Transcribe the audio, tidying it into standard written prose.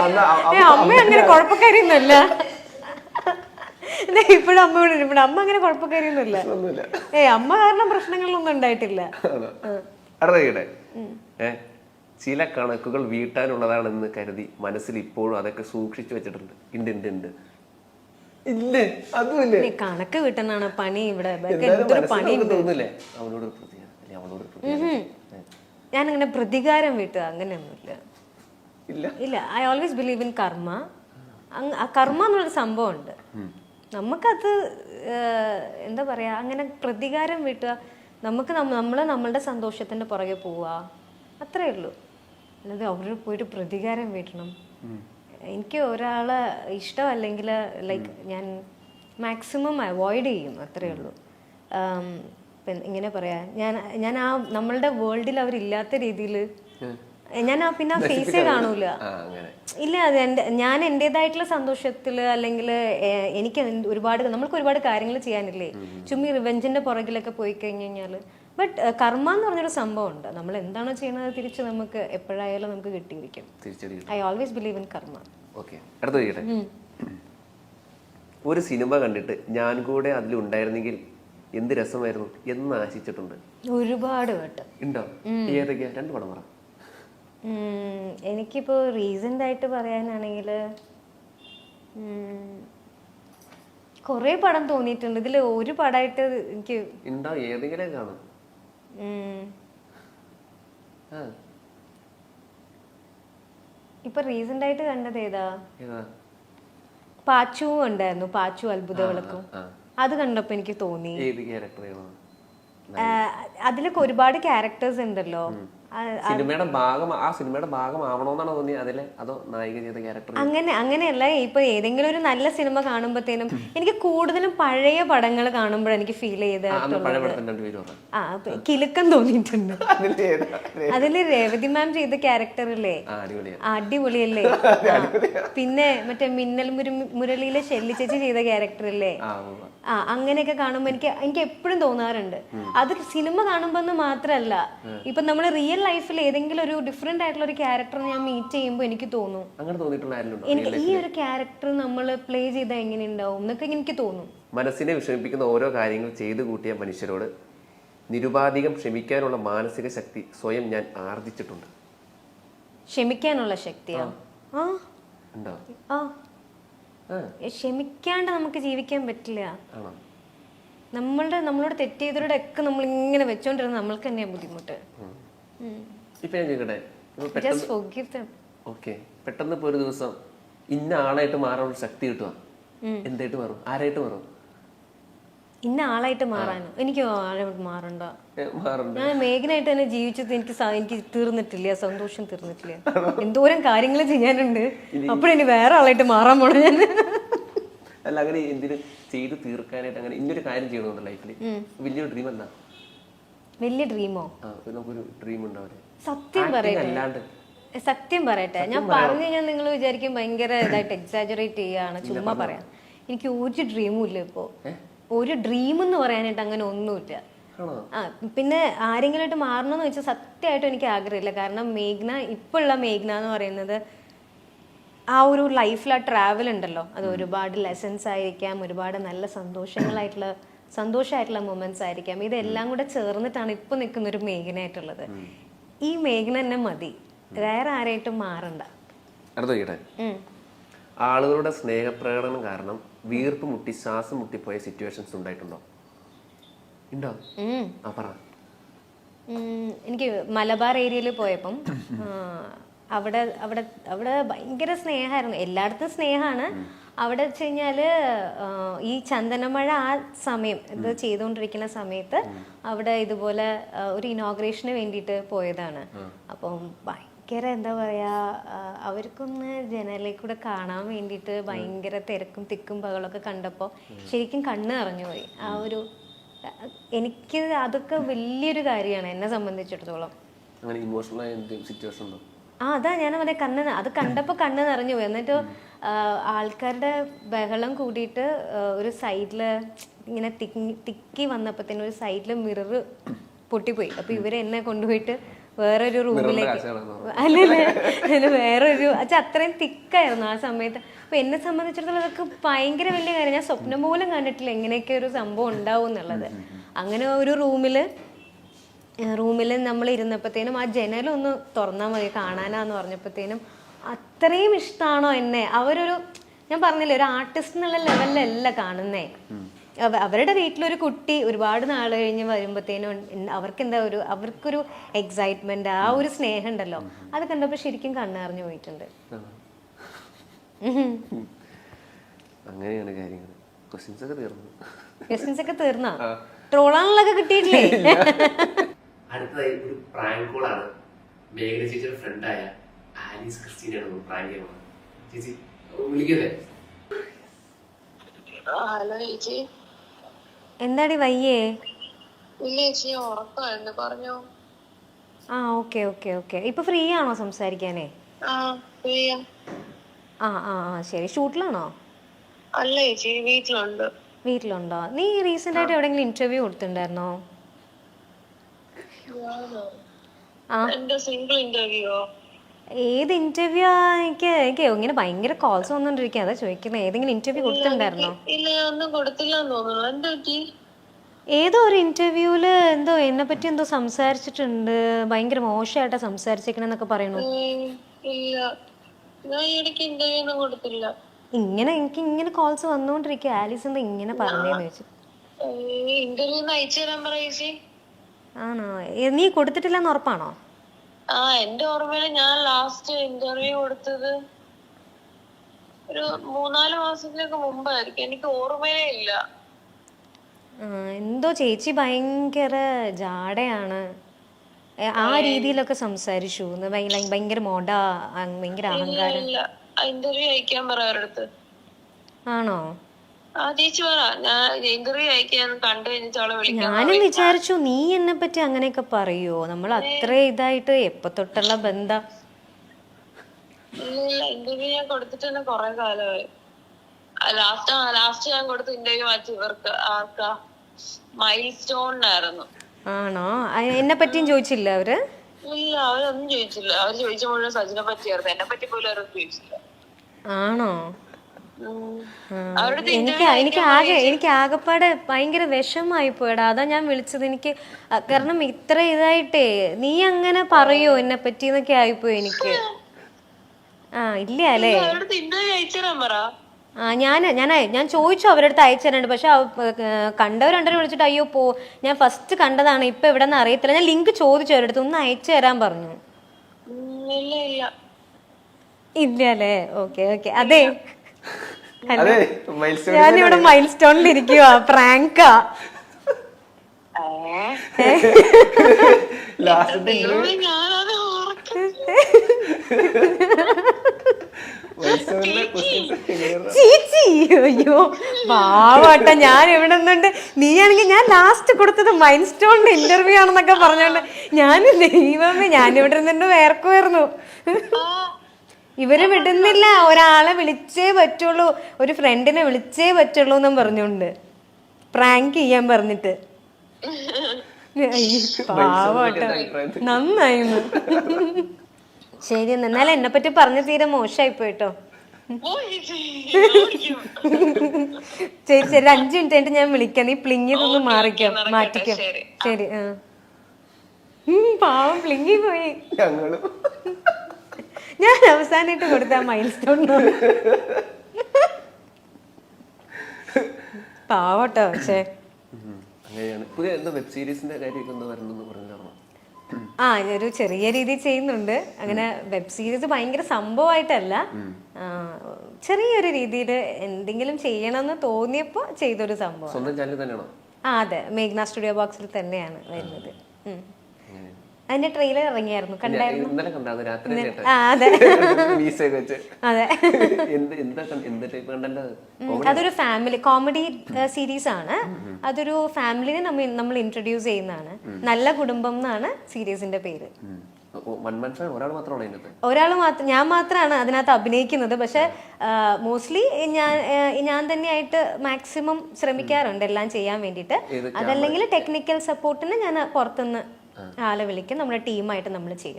അമ്മ അങ്ങനെ കുഴപ്പക്കാരിയൊന്നുമല്ല. ഇപ്പോഴും അമ്മയോട് ഇവിടെ അമ്മ അങ്ങനെ കുഴപ്പക്കാരിയൊന്നുമില്ല. അമ്മ കാരണം പ്രശ്നങ്ങളൊന്നും ഉണ്ടായിട്ടില്ല. ചില കണക്കുകൾ വീട്ടാനുള്ളതാണെന്ന് കരുതി മനസ്സിൽ ഇപ്പോഴും അതൊക്കെ സൂക്ഷിച്ചു വെച്ചിട്ടുണ്ട്. ഉണ്ട് ഇല്ലേ? അതുമില്ലേ? കണക്ക് വീട്ടുന്നാണ് പണി ഇവിടെ. ഞാനങ്ങനെ പ്രതികാരം വീട്ടുക അങ്ങനെയൊന്നുമില്ല. ഇല്ല, ഐ ഓൾവേസ് ബിലീവ് ഇൻ കർമ്മ. കർമ്മ എന്നുള്ളൊരു സംഭവം ഉണ്ട്. നമുക്കത് എന്താ പറയാ, അങ്ങനെ പ്രതികാരം വീട്ടുക, നമുക്ക് നമ്മളുടെ സന്തോഷത്തിന്റെ പുറകെ പോവുക, അത്രേ ഉള്ളൂ. അല്ലാതെ അവരോട് പോയിട്ട് പ്രതികാരം വീട്ടണം. എനിക്ക് ഒരാളെ ഇഷ്ടമല്ലെങ്കിൽ ലൈക്ക് ഞാൻ മാക്സിമം അവോയ്ഡ് ചെയ്യും, അത്രേ ഉള്ളൂ. ഇങ്ങനെ പറയാ, ഞാൻ ആ നമ്മളുടെ വേൾഡിൽ അവരില്ലാത്ത രീതിയിൽ ഞാൻ പിന്നെ ആ ഫേസേ കാണൂല. ഇല്ല, ഞാൻ എൻ്റെതായിട്ടുള്ള സന്തോഷത്തില് അല്ലെങ്കിൽ എനിക്ക് നമ്മൾക്ക് ഒരുപാട് കാര്യങ്ങൾ ചെയ്യാനില്ലേ, ചുമ്മാ റിവെഞ്ചിന്റെ പുറകിലൊക്കെ പോയി കഴിഞ്ഞു കഴിഞ്ഞാല്. ബട്ട് കർമ്മ എന്ന് പറഞ്ഞൊരു സംഭവം ഉണ്ട്. നമ്മൾ എന്താണോ ചെയ്യുന്നത് തിരിച്ച് നമുക്ക് എപ്പോഴായാലും നമുക്ക് കിട്ടിയിരിക്കും. ഐ ഓൾവേസ് ബിലീവ് ഇൻ കർമ്മ. ഒരു സിനിമ കണ്ടിട്ട് ഞാൻ കൂടെ അതിലുണ്ടായിരുന്നെങ്കിൽ എന്ത് രസമായിരുന്നു എന്ന് ആശിച്ചിട്ടുണ്ട്? ഒരുപാട് വട്ടം. ഉണ്ടോ? ഏതൊക്കെയാ? 2 പടം പറ. എനിക്കിപ്പോ റീസെന്റ് ആയിട്ട് പറയാനാണെങ്കിൽ കൊറേ പടം തോന്നിയിട്ടുണ്ട്. ഇതില് ഒരു പടമായിട്ട് എനിക്ക് ഏതെങ്കിലും കാണും. ഇപ്പൊ റീസെന്റ് ആയിട്ട് കണ്ടത് ഏതാ? പാച്ചു ഉണ്ടായിരുന്നു, പാച്ചു അത്ഭുത വിളക്കും. അത് കണ്ടപ്പോ എനിക്ക് തോന്നി അതിലൊക്കെ ഒരുപാട് ക്യാരക്ടേഴ്സ് ഉണ്ടല്ലോ. സിനിമയുടെ ഭാഗമാവണോന്നാണോ തോന്നിയത് അതിലെ, അതോ നായിക ചെയ്ത ക്യാരക്ടർ? അങ്ങനെയല്ല. ഇപ്പൊ ഏതെങ്കിലും ഒരു നല്ല സിനിമ കാണുമ്പോഴത്തേനും എനിക്ക് കൂടുതലും പഴയ പടങ്ങൾ കാണുമ്പോഴാണ് എനിക്ക് ഫീൽ കിലുക്കം തോന്നിയിട്ടുണ്ട്. അതില് രേവതി മാം ചെയ്ത ക്യാരക്ടറില്ലേ, അടിപൊളിയല്ലേ. പിന്നെ മറ്റേ മിന്നൽ മുരളിയിലെ ഷെല്ലി ചേച്ചി ചെയ്ത ക്യാരക്ടറില്ലേ, അങ്ങനെയൊക്കെ കാണുമ്പോ എനിക്ക് എപ്പോഴും തോന്നാറുണ്ട്. അത് സിനിമ കാണുമ്പോന്ന് മാത്രല്ല, ഇപ്പൊ നമ്മള് റിയൽ ലൈഫിൽ ഏതെങ്കിലും ഒരു ഡിഫറെന്റ് ആയിട്ടുള്ള ഒരു ക്യാരക്ടർ ഞാൻ മീറ്റ് ചെയ്യുമ്പോൾ എനിക്ക് തോന്നും, എനിക്ക് ഈ ഒരു ക്യാരക്ടർ നമ്മൾ പ്ലേ ചെയ്താൽ എങ്ങനെ ഉണ്ടാവും എന്നൊക്കെ എനിക്ക് തോന്നും. മനസ്സിനെ വിഷമിപ്പിക്കുന്ന ഓരോ കാര്യങ്ങൾ ചെയ്തു കൂട്ടിയ മനുഷ്യരോട് നിരുപാധികം ക്ഷമിക്കാനുള്ള മാനസിക ശക്തി സ്വയം ഞാൻ ആർജിച്ചിട്ടുണ്ട്. ക്ഷമിക്കാനുള്ള ശക്തിയാ? ക്ഷമിക്കാണ്ട് നമുക്ക് ജീവിക്കാൻ പറ്റില്ല. നമ്മളോട് തെറ്റ് ചെയ്തവരുടെ ഒക്കെ നമ്മൾ ഇങ്ങനെ വെച്ചോണ്ടിരുന്ന നമ്മൾക്ക് തന്നെയാ ബുദ്ധിമുട്ട്. പെട്ടെന്ന് ഇപ്പൊ ഒരു ദിവസം ഇന്ന ആളായിട്ട് മാറാനുള്ള ശക്തി കിട്ടുക, എന്തായിട്ട് മാറും? ആരായിട്ട് മാറും? ഇന്ന ആളായിട്ട് മാറാനോ? എനിക്ക് ആളായിട്ട് മാറണ്ട. ഞാൻ മേഘനായിട്ട് തന്നെ ജീവിച്ചത് എനിക്ക് തീർന്നിട്ടില്ല, സന്തോഷം തീർന്നിട്ടില്ല. എന്തോരം കാര്യങ്ങൾ ചെയ്യാനുണ്ട്, അപ്പോഴെനി വേറെ ആളായിട്ട് മാറാൻ പോണ ഞാൻ. അല്ല, അങ്ങനെ എന്തിനു ചെയ്ത് തീർക്കാനായിട്ട് അങ്ങനെ ഇന്നൊരു കാര്യം ചെയ്യണമെന്നുണ്ട് ലൈഫിൽ? വലിയൊരു ഡ്രീം എന്താ? വലിയ ഡ്രീമോ? നമുക്കൊരു ഡ്രീം ഉണ്ടാവില്ലേ? സത്യം പറയട്ടെ, ഞാൻ പറഞ്ഞു കഴിഞ്ഞാൽ നിങ്ങൾ വിചാരിക്കും ഭയങ്കര ഇതായിട്ട് എക്സാജറേറ്റ് ചെയ്യാണ്, ചുമ്മാ പറയാം. എനിക്ക് ഒരു ഡ്രീമും ഇല്ല ഇപ്പോ. ഒരു ഡ്രീം എന്ന് പറയാനായിട്ട് അങ്ങനെ ഒന്നുമില്ല. പിന്നെ ആരെങ്കിലുമായിട്ട് മാറണമെന്ന് വെച്ചാൽ സത്യമായിട്ടും എനിക്ക് ആഗ്രഹമില്ല. കാരണം ഇപ്പോഴുള്ള മേഘ്ന എന്ന് പറയുന്നത് ആ ഒരു ലൈഫിൽ ആ ട്രാവൽ ഉണ്ടല്ലോ, അത് ഒരുപാട് ലെസൺസ് ആയിരിക്കാം, ഒരുപാട് നല്ല സന്തോഷമായിട്ടുള്ള മൊമെന്റ്സ് ആയിരിക്കാം. ഇതെല്ലാം കൂടെ ചേർന്നിട്ടാണ് ഇപ്പൊ നിൽക്കുന്ന ഒരു മേഘനായിട്ടുള്ളത്. ഈ മേഘന തന്നെ മതി, വേറെ ആരായിട്ടും മാറണ്ട. ആളുകളുടെ സ്നേഹപ്രകടനം കാരണം വീർപ്പ് മുട്ടി ശ്വാസം മുട്ടിപ്പോയ സിറ്റുവേഷൻസ് ഉണ്ടായിട്ടുണ്ടോ? ഉണ്ടോ? എനിക്ക് മലബാർ ഏരിയയിൽ പോയപ്പം അവിടെ അവിടെ അവിടെ ഭയങ്കര സ്നേഹമായിരുന്നു. എല്ലായിടത്തും സ്നേഹമാണ്. അവിടെ വെച്ച് കഴിഞ്ഞാല് ഈ ചന്ദനമഴ ആ സമയം ഇത് ചെയ്തുകൊണ്ടിരിക്കുന്ന സമയത്ത് അവിടെ ഇതുപോലെ ഒരു ഇനോഗ്രേഷന് വേണ്ടിയിട്ട് പോയതാണ്. അപ്പം ഭയങ്കര എന്താ പറയാ, അവർക്കൊന്ന് ജനലിൽ കൂടെ കാണാൻ വേണ്ടിയിട്ട് ഭയങ്കര തിരക്കും തിക്കും ബഹളമൊക്കെ കണ്ടപ്പോൾ ശരിക്കും കണ്ണ് നിറഞ്ഞുപോയി. ആ ഒരു എനിക്ക് അതൊക്കെ വലിയൊരു കാര്യമാണ് എന്നെ സംബന്ധിച്ചിടത്തോളം. അതാ ഞാൻ പറയാം, അത് കണ്ടപ്പോൾ കണ്ണ് നിറഞ്ഞു പോയി. എന്നിട്ട് ആൾക്കാരുടെ ബഹളം കൂടിയിട്ട് ഒരു സൈഡില് ഇങ്ങനെ തിക്കി വന്നപ്പോഴത്തേനും ഒരു സൈഡില് മിറർ പൊട്ടിപ്പോയി. അപ്പൊ ഇവര് എന്നെ കൊണ്ടുപോയിട്ട് വേറൊരു റൂമിലേക്ക്, അല്ലല്ലേ വേറൊരു അച്ഛാ അത്രയും തിക്കായിരുന്നു ആ സമയത്ത്. അപ്പൊ എന്നെ സംബന്ധിച്ചിടത്തോളം അതൊക്കെ ഭയങ്കര വലിയ കാര്യം. ഞാൻ സ്വപ്നം പോലും കണ്ടിട്ടില്ല ഇങ്ങനെയൊക്കെ ഒരു സംഭവം ഉണ്ടാവും എന്നുള്ളത്. അങ്ങനെ ഒരു റൂമിൽ നമ്മൾ ഇരുന്നപ്പോഴത്തേനും ആ ജനലൊന്ന് തുറന്നാൽ മതി കാണാനാന്ന് പറഞ്ഞപ്പോഴത്തേനും അത്രയും ഇഷ്ടമാണോ എന്നെ. അവരൊരു, ഞാൻ പറഞ്ഞില്ലേ, ഒരു ആർട്ടിസ്റ്റ് എന്നുള്ള ലെവലിലല്ല കാണുന്നേ. അവരുടെ വീട്ടിലൊരു കുട്ടി ഒരുപാട് നാൾ കഴിഞ്ഞ് വരുമ്പോഴത്തേനും അവർക്കൊരു എക്സൈറ്റ്മെന്റ്, ആ ഒരു സ്നേഹം ഉണ്ടല്ലോ, അത് കണ്ടപ്പോൾ ശരിക്കും കണ്ണറിഞ്ഞു പോയിട്ടുണ്ട്. അങ്ങനെയാണ് കാര്യങ്ങൾ. ക്വസ്റ്റ്യൻസ് ഒക്കെ തീർന്നോ? ട്രോളാനുള്ളതൊക്കെ കിട്ടിയിട്ടില്ലേ? അടുത്തതായി ഒരു പ്രാങ്ക് കോളാണ്. മേഘന ചേച്ചിയുടെ ഫ്രണ്ടായ ആലീസ് ക്രിസ്റ്റീനാണ് പ്രാങ്ക് ചെയ്യുന്നത്. ചേച്ചി വിളിക്കല്ലേ? ഹലോ ചേച്ചി. എന്താടി വയ്യേ? ഇല്ല ചേച്ചി, ഉറക്കമായിരുന്നു, പറഞ്ഞോ. ആ ഓക്കെ ഓക്കെ ഓക്കെ. ഇപ്പൊ ഫ്രീ ആണോ സംസാരിക്കാനേ? ആ ഫ്രീയാ. ആ ആ ആ ശരി. ഷൂട്ടിലാണോ? അല്ല ചേച്ചി, വീട്ടിലുണ്ട്. വീട്ടിലുണ്ടോ? നീ റീസെന്റ് ആയിട്ട് എവിടെയെങ്കിലും ഇന്റർവ്യൂ കൊടുത്തിട്ടുണ്ടായിരുന്നോ? എന്റെ സിംഗിൾ ഇന്റർവ്യൂയോ? ഏത് ഇന്റർവ്യൂ? എനിക്ക് ഇങ്ങനെ ഭയങ്കര കോൾസ് വന്നോണ്ടിരിക്കുക, അതാ ചോദിക്കുന്നത്. ഏതെങ്കിലും ഇന്റർവ്യൂ കൊടുത്തിട്ടുണ്ടായിരുന്നോ? ഇല്ല, ഒന്നും കൊടുത്തില്ലെന്ന് തോന്നുന്നു. എന്താ പറ്റി? ഏതോ ഒരു ഇന്റർവ്യൂല് എന്തോ എന്നെ പറ്റി എന്തോ സംസാരിച്ചിട്ടുണ്ട്, ഭയങ്കര മോശമായിട്ടാ സംസാരിച്ചേക്കണെന്നൊക്കെ പറയുന്നു. ഇല്ല, ഞാൻ ഇടയ്ക്ക് ഇന്റർവ്യൂ ഒന്നും കൊടുത്തില്ല. എനിക്ക് ഇങ്ങനെ കോൾസ് വന്നോണ്ടിരിക്കുക. ആലീസ് എന്താ ഇങ്ങനെ പറഞ്ഞേന്ന് വെച്ചു. ഇന്റർവ്യൂ അയച്ചു തരാൻ പറ ചേച്ചി. ആണോ? നീ കൊടുത്തിട്ടില്ലെന്ന് ഉറപ്പാണോ? ആ, എന്റെ ഓർമ്മയില് ഞാൻ ലാസ്റ്റ് ഇന്റർവ്യൂ കൊടുത്തത് ഒരു 3-4 മാസത്തിനൊക്കെ മുമ്പായിരിക്കും. എനിക്ക് ഓർമ്മയേ ഇല്ല. എന്തോ ചേച്ചി ഭയങ്കര ജാടയാണ്, ആ രീതിയിലൊക്കെ സംസാരിച്ചു. ഭയങ്കര ഭയങ്കര അഹങ്കാരം. ഇന്റർവ്യൂ അയക്കാൻ പറ അവരടുത്ത്. ആണോ? ആ ചേച്ചി പറ, ഞാൻ ഇന്റർവ്യൂ അയക്കാൻ കണ്ടു കഴിഞ്ഞിട്ട് അവളെ വിളിക്കാം. ഞാനും വിചാരിച്ചു നീ എന്നെ പറ്റി അങ്ങനെയൊക്കെ പറയോ, നമ്മൾ അത്ര ഇതായിട്ട് എപ്പോ തൊട്ടുള്ള ബന്ധം. ഇല്ല, ഇന്റർവ്യൂ ഞാൻ കൊടുത്തിട്ട് തന്നെ കൊറേ കാലമായി. ലാസ്റ്റ് ഞാൻ കൊടുത്ത ഇന്റർവ്യൂ മാറ്റി ഇവർക്ക് ആർക്കാ, മൈൽ സ്റ്റോണിനായിരുന്നു. ആണോ? എന്നെ പറ്റിയും ചോദിച്ചില്ല അവര്? ഇല്ല, അവരൊന്നും ചോദിച്ചില്ല. അവര് ചോദിച്ച മുഴുവൻ സജിനെ പറ്റിയായിരുന്നു, എന്നെ പറ്റി പോലും അവരൊന്നും ചോദിച്ചില്ല. ആണോ? എനിക്ക് ആകെപ്പാടെ ഭയങ്കര വിഷമായി പോയടാ, അതാ ഞാൻ വിളിച്ചത്. എനിക്ക് കാരണം ഇത്ര ഇതായിട്ടേ നീ അങ്ങനെ പറയോ എന്നെ പറ്റി എന്നൊക്കെ ആയിപ്പോയി എനിക്ക്. ആ ഇല്ല അല്ലേ? ആ ഞാൻ ചോദിച്ചു അവരടുത്ത് അയച്ചു തരാണ്ട്. പക്ഷെ കണ്ടവരുണ്ടോ വിളിച്ചിട്ട് അയ്യോ ഞാൻ ഫസ്റ്റ് കണ്ടതാണ്, ഇപ്പൊ എവിടെന്ന് അറിയത്തില്ല. ഞാൻ ലിങ്ക് ചോദിച്ചു അവരടുത്ത്, ഒന്ന് അയച്ചു തരാൻ പറഞ്ഞു. ഇല്ല അല്ലേ? Okay okay. അതെ, ഞാനിവിടെ മൈൽ സ്റ്റോണിൽ ഇരിക്കുവാ, പ്രാങ്കാ. ചേച്ചി അയ്യോ പാവട്ട, ഞാൻ ഇവിടെ നിന്നുണ്ട്. നീയാണെങ്കിൽ ഞാൻ ലാസ്റ്റ് കൊടുത്തത് മൈൽ സ്റ്റോണിന്റെ ഇന്റർവ്യൂ ആണെന്നൊക്കെ പറഞ്ഞോണ്ട് ഞാൻ ദൈവമേ ഞാനിവിടെ നിന്നുണ്ട് വേർക്കുമായിരുന്നു. ഇവര് വിടുന്നില്ല, ഒരാളെ വിളിച്ചേ പറ്റുള്ളൂ, ഒരു ഫ്രണ്ടിനെ വിളിച്ചേ പറ്റുള്ളൂ എന്നും പറഞ്ഞോണ്ട് പ്രാങ്ക് ചെയ്യാൻ പറഞ്ഞിട്ട്. പാവട്ടെ, നന്നായിരുന്നു. ശരി, എന്നാലും എന്നെ പറ്റി പറഞ്ഞ തീരെ മോശമായി പോയിട്ടോ. ശരി ശരി, 5 മിനിറ്റ് ആയിട്ട് ഞാൻ വിളിക്കാം. നീ പ്ലിങ് ഇതൊന്ന് മാറ്റിക്കോ. ശരി. പാവം പ്ലിങ്ങി പോയി. ഞാൻ അവസാനമായിട്ട് കൊടുത്ത മൈൽ സ്റ്റോൺ പാവട്ടോ. പക്ഷേ വെബ് സീരീസിന്റെ ആ ഒരു ചെറിയ രീതിയിൽ ചെയ്യുന്നുണ്ട്. അങ്ങനെ വെബ് സീരീസ് ഭയങ്കര സംഭവമായിട്ടല്ല, ചെറിയൊരു രീതിയിൽ എന്തെങ്കിലും ചെയ്യണമെന്ന് തോന്നിയപ്പോ ചെയ്തൊരു സംഭവം. ആ അതെ, മേഘ്ന സ്റ്റുഡിയോ ബോക്സിൽ തന്നെയാണ് വരുന്നത്. അതിന്റെ ട്രെയിലർ ഇറങ്ങിയായിരുന്നു, കണ്ടായിരുന്നു? അതെ അതെ. അതൊരു ഫാമിലി കോമഡി സീരീസ് ആണ്. അതൊരു ഫാമിലിനെ നമ്മൾ ഇൻട്രൊഡ്യൂസ് ചെയ്യുന്നതാണ്. നല്ല കുടുംബം എന്നാണ് സീരീസിന്റെ പേര്. ഒരാൾ മാത്രം, ഞാൻ മാത്രമാണ് അതിനകത്ത് അഭിനയിക്കുന്നത്. പക്ഷെ മോസ്റ്റ്ലി ഞാൻ തന്നെയായിട്ട് മാക്സിമം ശ്രമിക്കാറുണ്ട് എല്ലാം ചെയ്യാൻ വേണ്ടിയിട്ട്. അതല്ലെങ്കിൽ ടെക്നിക്കൽ സപ്പോർട്ടിന് ഞാൻ പുറത്തുനിന്ന് ആളെ വിളിക്കും, നമ്മുടെ ടീമായിട്ട് നമ്മൾ ചെയ്യും.